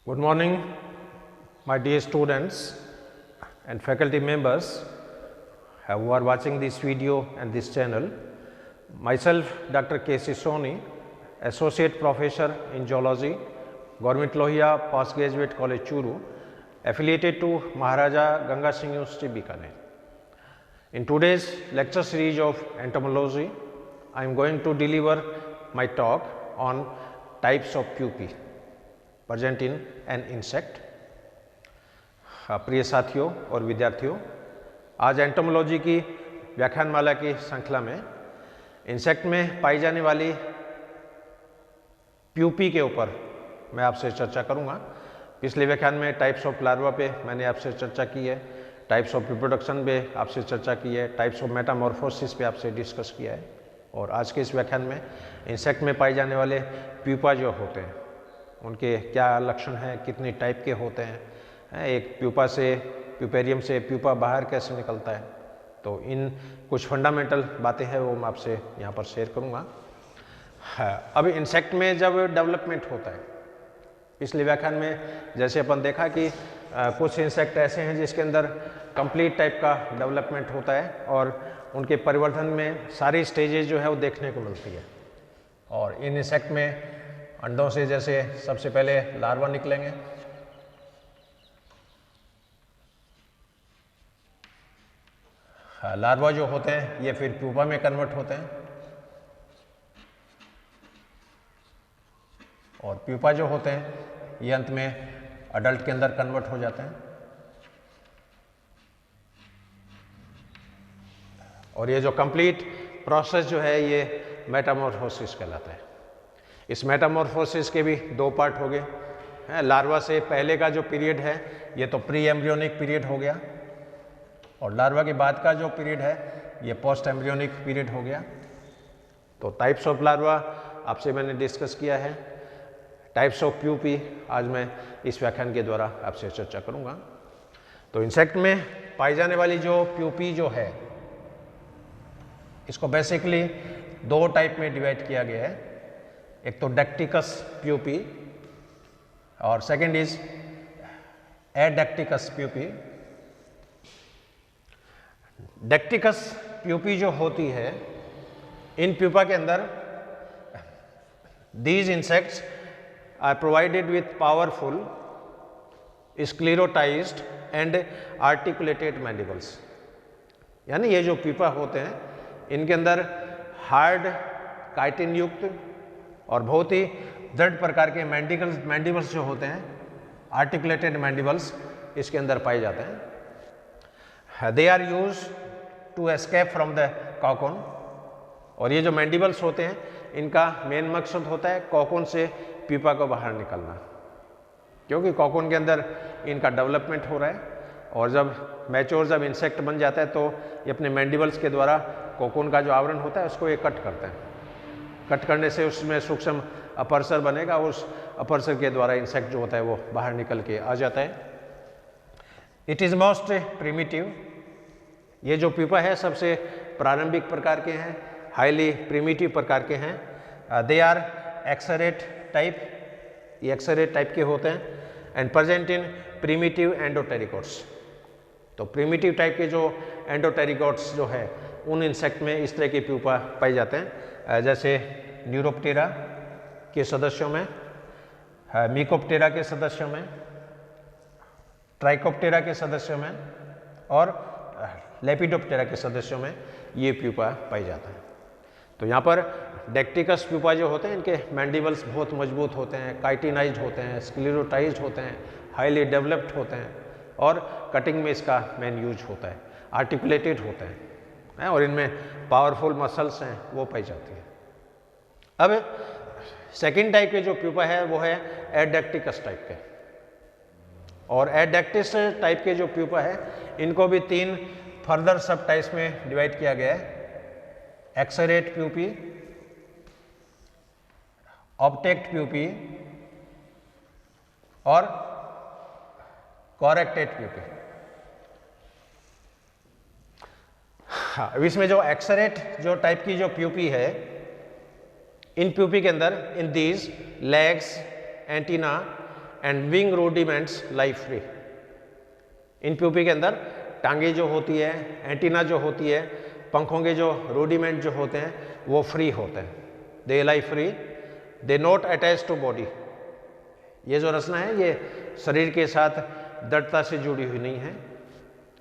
Good morning, my dear students and faculty members who are watching this video and this channel. Myself, Dr. K.C. Soni, Associate Professor in Geology, Government Lohia Postgraduate College, Churu, affiliated to Maharaja Ganga Singh University, Bikaner. In today's lecture series of entomology, I am going to deliver my talk on types of pupae present in an insect. प्रिय साथियों और विद्यार्थियों, आज entomology की व्याख्यानमाला की श्रृंखला में इंसेक्ट में पाई जाने वाली प्यूपी के ऊपर मैं आपसे चर्चा करूंगा। पिछले व्याख्यान में टाइप्स ऑफ लार्वा पे मैंने आपसे चर्चा की है, टाइप्स ऑफ रिप्रोडक्शन पे आपसे चर्चा की है, टाइप्स ऑफ मेटामॉर्फोसिस पे आपसे डिस्कस किया है। और आज के इस व्याख्यान में इंसेक्ट में पाए जाने वाले प्यूपा जो होते हैं उनके क्या लक्षण हैं, कितनी टाइप के होते हैं, एक प्यूपा से प्यूपेरियम से प्यूपा बाहर कैसे निकलता है, तो इन कुछ फंडामेंटल बातें हैं वो मैं आपसे यहाँ पर शेयर करूँगा। अब इंसेक्ट में जब डेवलपमेंट होता है, पिछले व्याख्यान में जैसे अपन देखा कि कुछ इंसेक्ट ऐसे हैं जिसके अंदर कंप्लीट टाइप का डेवलपमेंट होता है और उनके परिवर्धन में सारी स्टेजेज जो है वो देखने को मिलती है। और इन इंसेक्ट में अंडों से जैसे सबसे पहले लार्वा निकलेंगे, लार्वा जो होते हैं ये फिर प्यूपा में कन्वर्ट होते हैं और प्यूपा जो होते हैं ये अंत में अडल्ट के अंदर कन्वर्ट हो जाते हैं। और ये जो कंप्लीट प्रोसेस जो है ये मेटामॉर्फोसिस कहलाता है। इस मेटामॉर्फोसिस के भी दो पार्ट हो गए। लार्वा से पहले का जो पीरियड है ये तो प्री एम्ब्रियोनिक पीरियड हो गया और लार्वा के बाद का जो पीरियड है ये पोस्ट एम्ब्रियोनिक पीरियड हो गया। तो टाइप्स ऑफ लार्वा आपसे मैंने डिस्कस किया है, टाइप्स ऑफ प्यूपी आज मैं इस व्याख्यान के द्वारा आपसे चर्चा करूंगा। तो इंसेक्ट में पाई जाने वाली जो प्यूपी जो है इसको बेसिकली दो टाइप में डिवाइड किया गया है। एक तो डेक्टिकस प्यूपी और सेकंड इज एडेक्टिकस प्यूपी। डेक्टिकस प्यूपी जो होती है, इन प्यूपा के अंदर these insects are provided with powerful sclerotized and articulated mandibles। यानी ये जो प्यूपा होते हैं इनके अंदर हार्ड काइटिन युक्त और बहुत ही दृढ़ प्रकार के मैंडिबल्स जो होते हैं, आर्टिकुलेटेड मैंडिबल्स इसके अंदर पाए जाते हैं। They are used to escape from the cocoon. और ये जो मैंडिबल्स होते हैं इनका मेन मकसद होता है कॉकोन से प्यूपा को बाहर निकलना, क्योंकि कॉकोन के अंदर इनका डेवलपमेंट हो रहा है और जब मैच्योर जब इंसेक्ट बन जाता है तो ये अपने मैंडिबल्स के द्वारा कॉकोन का जो आवरण होता है उसको ये कट करते हैं। कट करने से उसमें सूक्ष्म अपर्सर बनेगा, उस अपर्सर के द्वारा इंसेक्ट जो होता है वो बाहर निकल के आ जाता है। It is most primitive. ये जो प्यूपा है सबसे प्रारंभिक प्रकार के हैं, हाईली प्रिमिटिव प्रकार के हैं। दे आर एक्सरेट टाइप, ये एक्सरेट टाइप के होते हैं एंड प्रेजेंट इन प्रिमिटिव एंडोटेरिकोट्स। तो प्रिमिटिव टाइप के जो एंडोटेरिकोट्स जो है उन इंसेक्ट में इस तरह के प्यूपा पाए जाते हैं, जैसे न्यूरोप्टेरा के सदस्यों में, मिकोप्टेरा के सदस्यों में, ट्राइकोप्टेरा के सदस्यों में और लेपिडोप्टेरा के सदस्यों में ये प्यूपा पाई जाता है। तो यहाँ पर डेक्टिकस प्यूपा जो होते हैं इनके मैंडिबल्स बहुत मजबूत होते हैं, काइटिनाइज्ड होते हैं, स्क्लेरोटाइज्ड होते हैं, हाईली डेवलप्ड होते हैं और कटिंग में इसका मेन यूज होता है, आर्टिकुलेटेड होते हैं और इनमें पावरफुल मसल्स हैं वो पाई जाती है। अब सेकेंड टाइप के जो प्यूपा है वो है एडेक्टिकस टाइप के। और एडेक्टिस टाइप के जो प्यूपा है इनको भी तीन फर्दर सब टाइप्स में डिवाइड किया गया है। एक्सरेट प्यूपी, ऑब्टेक्ट प्यूपी और कॉरेक्टेड प्यूपी। हाँ, इसमें जो एक्सरेट जो टाइप की जो प्यूपी है, इन प्यूपी के अंदर in these legs, antenna and wing rudiments lie free. In pupae के अंदर टांगे जो होती है, एंटीना जो होती है, पंखों के जो रूडिमेंट जो होते हैं वो फ्री होते हैं। They lie free, they not attach to body. ये जो रचना है ये शरीर के साथ दृढ़ता से जुड़ी हुई नहीं है।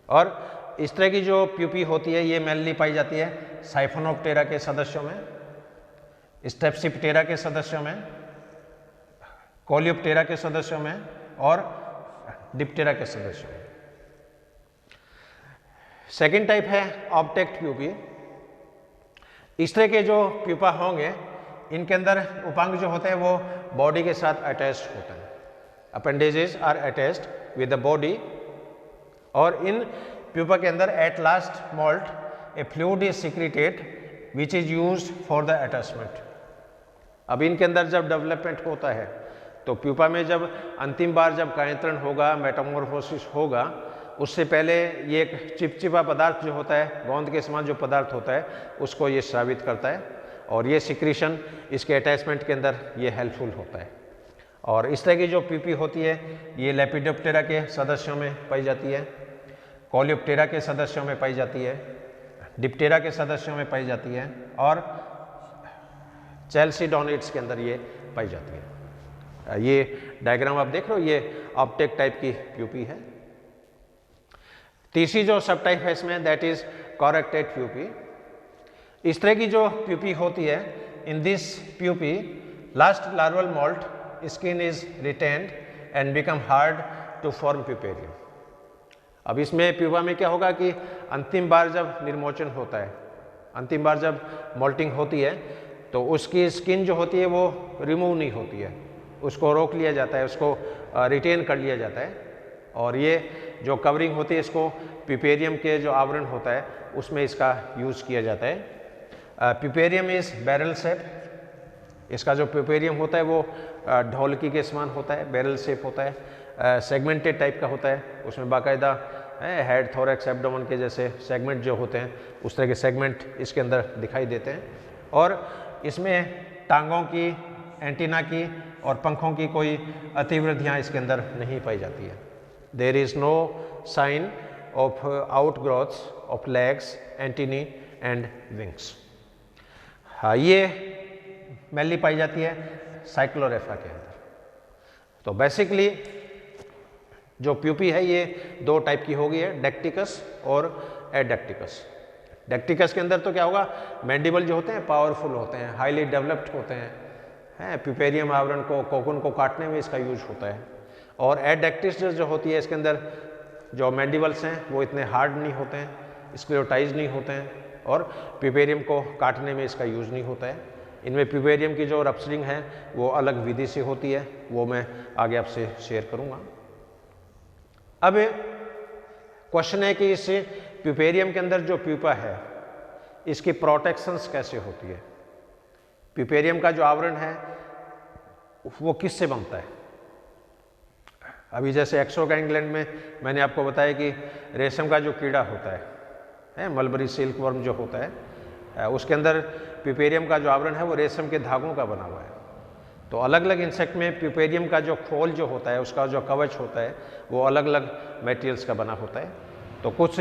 और इस तरह की जो प्यूपी होती है ये मेनली पाई जाती है साइफोनोप्टेरा के सदस्यों में, स्टेप्सिप्टेरा के सदस्यों में, कोलियोप्टेरा के सदस्यों में और डिप्टेरा के सदस्यों में। सेकेंड टाइप है ऑब्टेक्ट प्यूपी। इस तरह के जो प्यूपा होंगे इनके अंदर उपांग जो होते हैं वो बॉडी के साथ अटैच्ड होते हैं। Appendages are attached with the body. और इन प्यूपा के अंदर at last moult a fluid is secreted which is used for the attachment. अब इनके अंदर जब डेवलपमेंट होता है तो प्यूपा में जब अंतिम बार जब कायंत्रण होगा, मेटामॉर्फोसिस होगा, उससे पहले ये एक चिपचिपा पदार्थ जो होता है, गोंद के समान जो पदार्थ होता है, उसको ये स्रावित करता है और ये सिक्रीशन इसके अटैचमेंट के अंदर ये हेल्पफुल होता है। और इस तरह की जो प्यूपी होती है ये लेपिडोप्टेरा के सदस्यों में पाई जाती है, कोलियोप्टेरा के सदस्यों में पाई जाती है, डिप्टेरा के सदस्यों में पाई जाती है और चैल्सिडोनिड्स के अंदर ये पाई जाती है। ये डायग्राम आप देख रहे हो, ये ऑप्टेक टाइप की प्यूपी है। तीसरी जो सब टाइप है इसमें दैट इज कॉरेक्टेड प्यूपी। इस तरह की जो प्यूपी होती है, in this pupae last larval moult skin is retained and become hard to form puparium. अब इसमें प्यूपा में क्या होगा कि अंतिम बार जब निर्मोचन होता है, अंतिम बार जब मोल्टिंग होती है तो उसकी स्किन जो होती है वो रिमूव नहीं होती है, उसको रोक लिया जाता है, उसको रिटेन कर लिया जाता है। और ये जो कवरिंग होती है इसको प्यूपेरियम के जो आवरण होता है उसमें इसका यूज़ किया जाता है। Puerperium is barrel shape. इसका जो प्यूपेरियम होता है वो ढोलकी के समान होता है, बैरल शेप होता है, सेगमेंटेड टाइप का होता है। उसमें बाकायदा हेड, थोरैक्स, एब्डोमेन के जैसे सेगमेंट जो होते हैं उस तरह के सेगमेंट इसके अंदर दिखाई देते हैं। और इसमें टांगों की, एंटीना की और पंखों की कोई अतिवृद्धियाँ इसके अंदर नहीं पाई जाती है। There is no sign of outgrowths of legs, antennae and wings. हाँ, ये मेनली पाई जाती है साइक्लोरेफा के अंदर। तो बेसिकली जो प्यूपी है ये दो टाइप की हो गई है, डेक्टिकस और एडेक्टिकस। डेक्टिकस के अंदर तो क्या होगा, मैंडिबल जो होते हैं पावरफुल होते हैं, हाईली डेवलप्ड होते हैं, प्यूपेरियम आवरण को, कोकुन को काटने में इसका यूज होता है। और एडेक्टिस जो होती है इसके अंदर जो मैंडिबल्स हैं वो इतने हार्ड नहीं होते हैं, स्क्लेरोटाइज नहीं होते हैं और प्यूपेरियम को काटने में इसका यूज़ नहीं होता है। इनमें प्यूपेरियम की जो रप्चरिंग है वो अलग विधि से होती है, वो मैं आगे आपसे शेयर करूँगा। अब क्वेश्चन है कि इस प्यूपेरियम के अंदर जो प्यूपा है इसकी प्रोटेक्शंस कैसे होती है। प्यूपेरियम का जो आवरण है वो किससे बनता है। अभी जैसे एक्सोक्राइन ग्लैंड में मैंने आपको बताया कि रेशम का जो कीड़ा होता है, मलबरी सिल्क वर्म जो होता है, उसके अंदर प्यूपेरियम का जो आवरण है वो रेशम के धागों का बना हुआ है। तो अलग अलग इंसेक्ट में प्यूपेरियम का जो खोल जो होता है, उसका जो कवच होता है वो अलग अलग मटेरियल्स का बना होता है। तो कुछ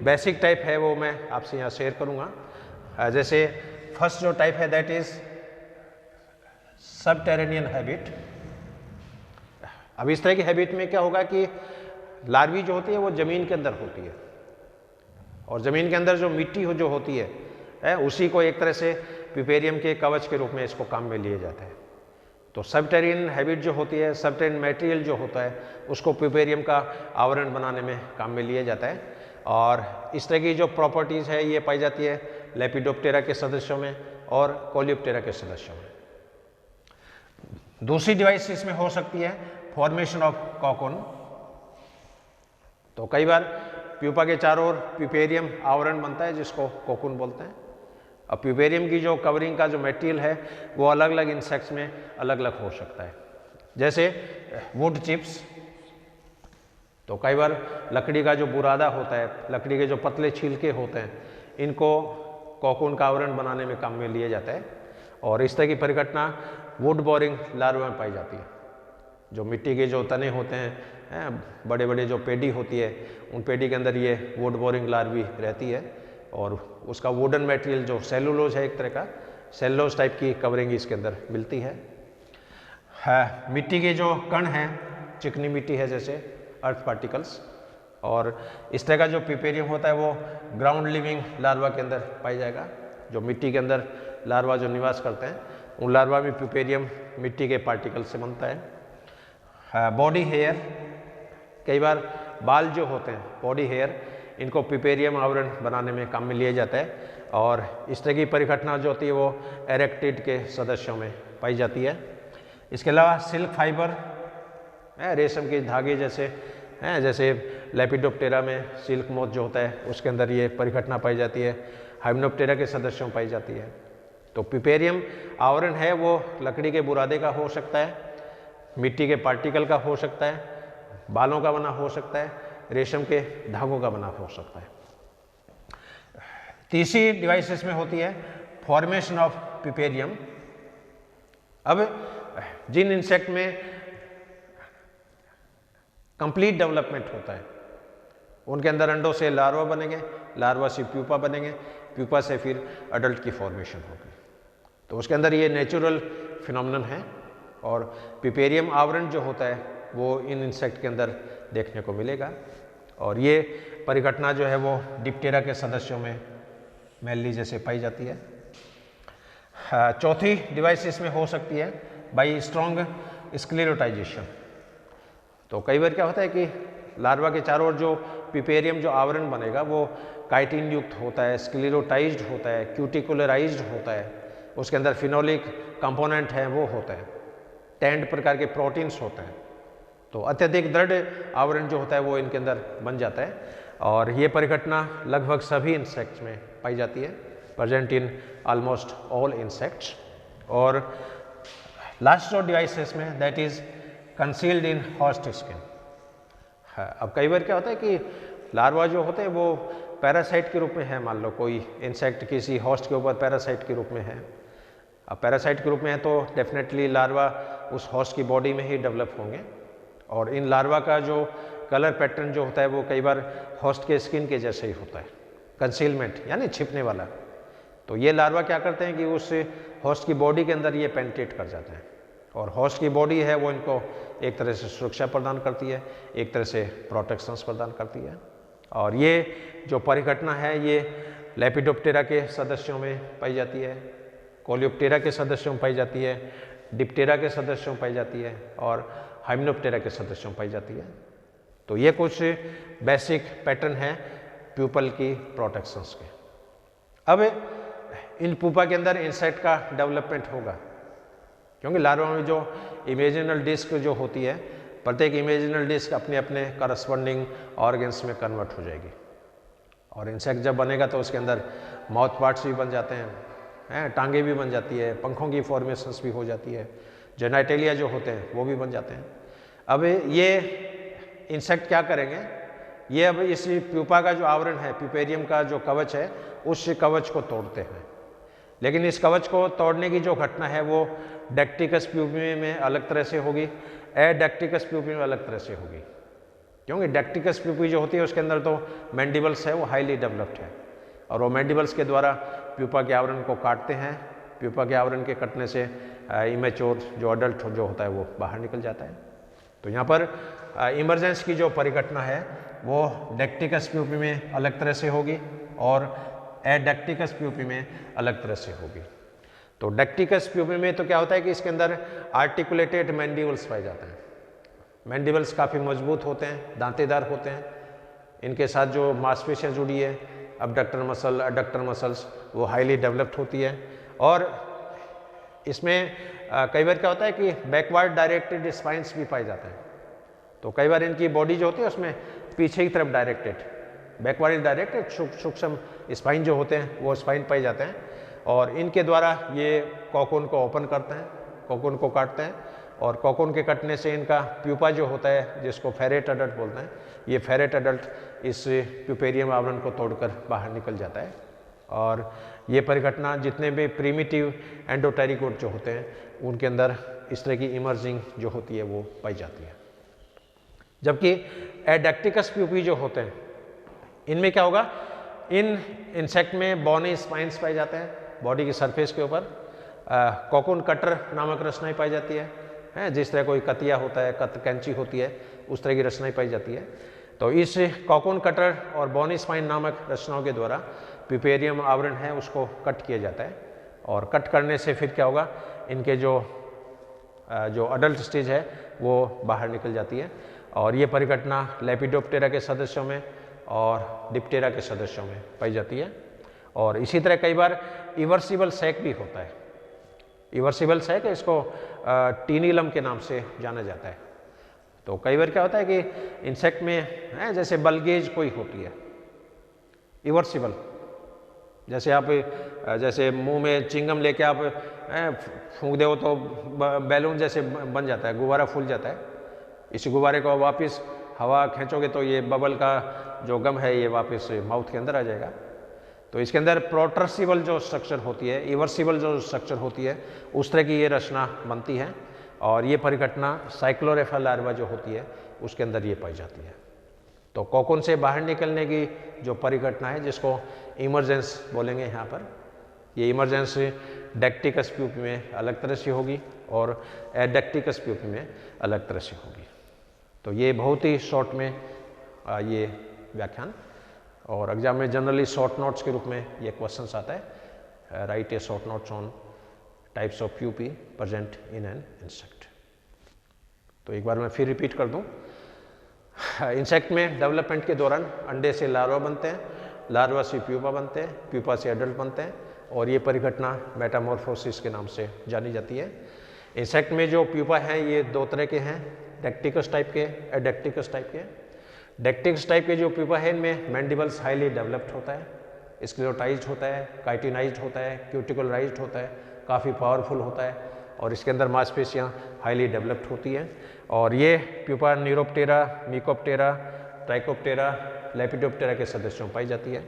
बेसिक टाइप है वो मैं आपसे यहाँ शेयर करूँगा। जैसे फर्स्ट जो टाइप है दैट इज सबटेरेनियन हैबिट। अब इस तरह की हैबिट में क्या होगा कि लार्वी जो होती है वो ज़मीन के अंदर होती है और ज़मीन के अंदर जो मिट्टी हो जो होती है उसी को एक तरह से प्यूपेरियम के कवच के रूप में इसको काम में लिया जाता है। तो सबटेरियन हैबिट जो होती है, सबटेरियन मटेरियल जो होता है उसको प्यूपेरियम का आवरण बनाने में काम में लिया जाता है। और इस तरह की जो प्रॉपर्टीज़ है ये पाई जाती है लेपिडोप्टेरा के सदस्यों में और कोलियोप्टेरा के सदस्यों में। दूसरी डिवाइस इसमें हो सकती है फॉर्मेशन ऑफ कोकुन। तो कई बार प्यूपा के चारों ओर प्यूपेरियम आवरण बनता है जिसको कोकुन बोलते हैं। अब प्यूपेरियम की जो कवरिंग का जो मटेरियल है वो अलग अलग इंसेक्ट्स में अलग अलग हो सकता है। जैसे वुड चिप्स, तो कई बार लकड़ी का जो बुरादा होता है, लकड़ी के जो पतले छिलके होते हैं, इनको कोकुन का आवरण बनाने में काम में लिया जाता है। और इस तरह की परिघटना वुड बोरिंग लार्वा में पाई जाती है। जो मिट्टी के जो तने होते हैं, बड़े बड़े जो पेडी होती है, उन पेडी के अंदर ये वुड बोरिंग लार्वी रहती है और उसका वुडन मटेरियल जो सेलुलोज है, एक तरह का सेलुलोज टाइप की कवरिंग इसके अंदर मिलती है। मिट्टी के जो कण हैं, चिकनी मिट्टी है जैसे अर्थ पार्टिकल्स, और इस तरह का जो पिपेरियम होता है वो ग्राउंड लिविंग लार्वा के अंदर पाई जाएगा। जो मिट्टी के अंदर लार्वा जो निवास करते हैं, उन लार्वा में पिपेरियम मिट्टी के पार्टिकल से बनता है। बॉडी हेयर, कई बार बाल जो होते हैं, बॉडी हेयर, इनको पिपेरियम आवरण बनाने में काम में लिया जाता है और इस तरह की परिघटना जो होती है वो एरेक्टिड के सदस्यों में पाई जाती है। इसके अलावा सिल्क फाइबर, रेशम के धागे जैसे जैसे लेपिडोप्टेरा में सिल्क मोथ जो होता है उसके अंदर ये परिघटना पाई जाती है, हाइमेनोप्टेरा के सदस्यों में पाई जाती है। तो पिपेरियम आवरण है वो लकड़ी के बुरादे का हो सकता है, मिट्टी के पार्टिकल का हो सकता है, बालों का बना हो सकता है, रेशम के धागों का बना हो सकता है। तीसरी डिवाइस इसमें होती है फॉर्मेशन ऑफ पिपेरियम। अब जिन इंसेक्ट में कंप्लीट डेवलपमेंट होता है, उनके अंदर अंडों से लार्वा बनेंगे, लार्वा से प्यूपा बनेंगे, प्यूपा से फिर अडल्ट की फॉर्मेशन होगी। तो उसके अंदर ये नेचुरल फिनोमेनन है और पिपेरियम आवरण जो होता है वो इन इंसेक्ट के अंदर देखने को मिलेगा और ये परिघटना जो है वो डिप्टेरा के सदस्यों में मेनली जैसे पाई जाती है। चौथी डिवाइस इसमें हो सकती है बाई स्ट्रॉन्ग स्क्लेरोटाइजेशन। तो कई बार क्या होता है कि लार्वा के चारों ओर जो पिपेरियम जो आवरण बनेगा वो काइटिन युक्त होता है, स्क्लेरोटाइज्ड होता है, क्यूटिकुलराइज्ड होता है, उसके अंदर फिनोलिक कंपोनेंट है वो होता है, टेंड प्रकार के प्रोटीन्स होते हैं। तो अत्यधिक दृढ़ आवरण जो होता है वो इनके अंदर बन जाता है और ये परिघटना लगभग सभी इंसेक्ट्स में पाई जाती है, present in almost all insects. और लास्ट जो डिवाइस है इसमें that is concealed in host skin. अब कई बार क्या होता है कि लार्वा जो होते हैं वो पैरासाइट के रूप में है, मान लो कोई इंसेक्ट किसी होस्ट के ऊपर पैरासाइट के रूप में है। अब पैरासाइट के रूप में है तो डेफिनेटली लार्वा उस होस्ट की बॉडी में ही डेवलप होंगे और इन लार्वा का जो कलर पैटर्न जो होता है वो कई बार होस्ट के स्किन के जैसे ही होता है, कंसीलमेंट यानी छिपने वाला। तो ये लार्वा क्या करते हैं कि उस होस्ट की बॉडी के अंदर ये पेनिट्रेट कर जाते हैं और होस्ट की बॉडी है वो इनको एक तरह से सुरक्षा प्रदान करती है, एक तरह से प्रोटेक्शंस प्रदान करती है। और ये जो परिघटना है ये लेपिडोप्टेरा के सदस्यों में पाई जाती है, कोलियोप्टेरा के सदस्यों में पाई जाती है, डिप्टेरा के सदस्यों में पाई जाती है और हाइमेनोप्टेरा के सदस्यों में पाई जाती है। तो ये कुछ बेसिक पैटर्न है प्यूपल की प्रोटेक्शंस के। अब इन प्यूपा के अंदर इंसेक्ट का डेवलपमेंट होगा क्योंकि लार्वा में जो इमेजिनल डिस्क जो होती है, प्रत्येक इमेजिनल डिस्क अपने अपने करस्पॉन्डिंग ऑर्गन्स में कन्वर्ट हो जाएगी और इंसेक्ट जब बनेगा तो उसके अंदर माउथ पार्ट्स भी बन जाते हैं, टांगे भी बन जाती है, पंखों की फॉर्मेशंस भी हो जाती है, जेनाइटेलिया जो होते हैं वो भी बन जाते हैं। अब ये इंसेक्ट क्या करेंगे, ये अब इस प्यूपा का जो आवरण है, पिपेरियम का जो कवच है, उस कवच को तोड़ते हैं। लेकिन इस कवच को तोड़ने की जो घटना है वो डेक्टिकस प्यूपी में अलग तरह से होगी, एडेक्टिकस प्यूपी में अलग तरह से होगी। क्योंकि डेक्टिकस प्यूपी जो होती है उसके अंदर तो मैंडिबल्स है वो हाईली डेवलप्ड है और वो मैंडिबल्स के द्वारा प्यूपा के आवरण को काटते हैं। प्यूपा के आवरण के कटने से इमेच्योर जो अडल्ट जो होता है वो बाहर निकल जाता है। तो यहाँ पर इमरजेंस की जो परिघटना है वो डेक्टिकस प्यूपी में अलग तरह से होगी और एडेक्टिकस प्यूपी में अलग तरह से होगी। तो डेक्टिकस प्यूपी में तो क्या होता है कि इसके अंदर आर्टिकुलेटेड मैंडिबल्स पाए जाते हैं। मैंडिबल्स काफ़ी मजबूत होते हैं, दांतेदार होते हैं, इनके साथ जो मांसपेशियाँ जुड़ी है, अबडक्टर मसल, अडक्टर मसल्स, वो हाईली डेवलप्ड होती है। और इसमें कई बार क्या होता है कि बैकवर्ड डायरेक्टेड स्पाइन्स भी पाए जाते हैं। तो कई बार इनकी बॉडी जो होती है उसमें पीछे की तरफ डायरेक्टेड, बैकवर्ड डायरेक्टेड सूक्ष्म स्पाइन जो होते हैं वो स्पाइन पाए जाते हैं और इनके द्वारा ये कॉकून को ओपन करते हैं, कॉकून को काटते हैं और कॉकून के कटने से इनका प्यूपा जो होता है, जिसको फेरेट अडल्ट बोलते हैं, ये फेरेट अडल्ट इस प्यूपेरियम आवरण को तोड़कर बाहर निकल जाता है। और ये परिघटना जितने भी प्रीमिटिव एंडोटेरिकोट जो होते हैं उनके अंदर इस तरह की इमर्जिंग जो होती है वो पाई जाती है। जबकि एडेक्टिकस प्यूपी जो होते हैं, इनमें क्या होगा, इन इंसेक्ट में बॉनी स्पाइन्स पाए जाते हैं बॉडी की सरफेस के ऊपर। कोकून कटर नामक रचनाएं पाई जाती है, जिस तरह कोई कतिया होता है, कैंची होती है, उस तरह की रचनाएं पाई जाती है। तो इस कोकून कटर और बॉनी स्पाइन नामक रचनाओं के द्वारा प्यूपेरियम आवरण है उसको कट किया जाता है, और कट करने से फिर क्या होगा, इनके जो अडल्ट स्टेज है वो बाहर निकल जाती है। और ये परिघटना लेपिडोप्टेरा के सदस्यों में और डिप्टेरा के सदस्यों में पाई जाती है। और इसी तरह कई बार इवर्सिबल सैक भी होता है। इवर्सिबल सैक, इसको टीनिलम के नाम से जाना जाता है। तो कई बार क्या होता है कि इंसेक्ट में जैसे बलगेज कोई होती है इवर्सिबल, जैसे आप जैसे मुंह में चिंगम लेके आप फूंक दो तो बैलून जैसे बन जाता है, गुब्बारा फूल जाता है। इसी गुब्बारे को वापस हवा खींचोगे तो ये बबल का जो गम है ये वापस माउथ के अंदर आ जाएगा। तो इसके अंदर प्रोट्रसिबल जो स्ट्रक्चर होती है, इवर्सिबल जो स्ट्रक्चर होती है, उस तरह की ये रचना बनती है। और ये परिघटना साइक्लोरेफा लार्वा जो होती है उसके अंदर ये पाई जाती है। तो कोकून से बाहर निकलने की जो परिघटना है, जिसको इमर्जेंस बोलेंगे यहाँ पर, ये इमर्जेंस डेक्टिकस प्यूपी में अलग तरह से होगी और एडेक्टिकस प्यूपी में अलग तरह से होगी। तो ये बहुत ही शॉर्ट में ये व्याख्यान, और एग्जाम में जनरली शॉर्ट नोट्स के रूप में ये क्वेश्चंस आता है, right A short notes on types of pupae present in an insect. तो एक बार मैं फिर रिपीट कर दूं, इंसेक्ट में डेवलपमेंट के दौरान अंडे से लार्वा बनते हैं, लार्वा से प्यूपा बनते हैं, प्यूपा से एडल्ट बनते हैं, और ये परिघटना मेटामॉर्फोसिस के नाम से जानी जाती है। इंसेक्ट में जो प्यूपा हैं ये दो तरह के हैं, डेक्टिकस टाइप के, एडेक्टिकस टाइप के। डेक्टिकस टाइप के जो प्यूपा है इनमें मैंडिबल्स हाईली डेवलप्ड होता है, स्क्लेरोटाइज्ड होता है, काइटिनाइज्ड होता है, क्यूटिकुलराइज्ड होता है, काफ़ी पावरफुल होता है, और इसके अंदर मांसपेशियाँ हाईली डेवलप्ड होती हैं। और ये प्यूपा न्यूरोप्टेरा, मिकोप्टेरा, ट्राइकोप्टेरा, लेपिडोप्टेरा के सदस्यों में पाई जाती है।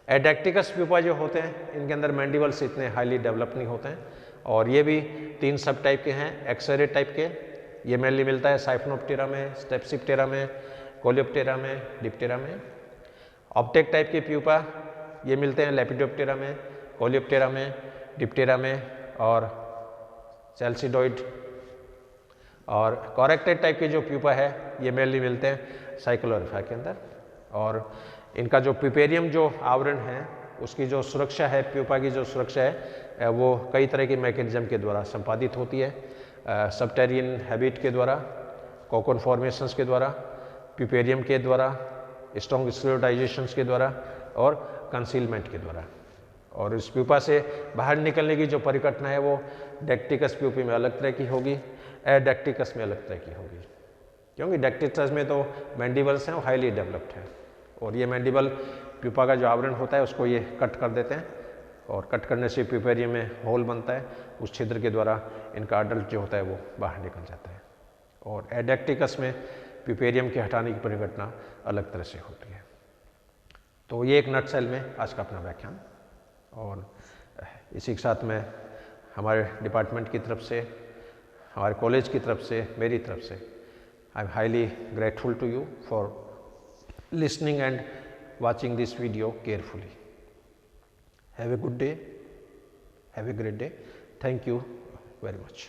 एडेक्टिकस प्यूपा जो होते हैं इनके अंदर मैंडिबल्स इतने हाईली डेवलप नहीं होते हैं, और ये भी 3 सब टाइप के हैं, एक्सरे टाइप के। ये मेनली मिलता है साइफनोप्टेरा में, स्टेप्सिप्टेरा में, कोलियोप्टेरा में, डिप्टेरा में। ऑप्टेक टाइप के प्यूपा ये मिलते हैं लेपिडोप्टेरा में, कोलियोप्टेरा में, डिप्टेरा में और सेल्सिडोइड। और कॉरेक्टेड टाइप के जो प्यूपा है ये मेनली मिलते हैं साइक्लोरेफा के अंदर। और इनका जो प्यूपेरियम जो आवरण है उसकी जो सुरक्षा है, प्यूपा की जो सुरक्षा है वो कई तरह के मैकेनिज्म के द्वारा संपादित होती है, सबटेरियन हैबिट के द्वारा, कोकून फॉर्मेशंस के द्वारा, प्यूपेरियम के द्वारा, स्ट्रॉन्ग स्क्लेरोटाइजेशंस के द्वारा और कंसीलमेंट के द्वारा। और इस प्यूपा से बाहर निकलने की जो परिघटना है वो डेक्टिकस प्यूपी में अलग तरह की होगी, एडेक्टिकस में अलग तरह की होगी, क्योंकि डेक्टिकस में तो मैंडिबल्स हैं वो हाईली डेवलप्ड हैं, और ये मैंडिबल प्यूपा का जो आवरण होता है उसको ये कट कर देते हैं, और कट करने से प्यूपेरियम में होल बनता है, उस छिद्र के द्वारा इनका अडल्ट जो होता है वो बाहर निकल जाता है। और एडेक्टिकस में प्यूपेरियम के हटाने की परिघटना अलग तरह से होती है। तो ये एक नटसेल में आज का अपना व्याख्यान, और इसी के साथ मैं हमारे डिपार्टमेंट की तरफ से, हमारे कॉलेज की तरफ से, मेरी तरफ से I am highly grateful to you for listening and watching this video carefully. Have a good day, have a great day. Thank you very much.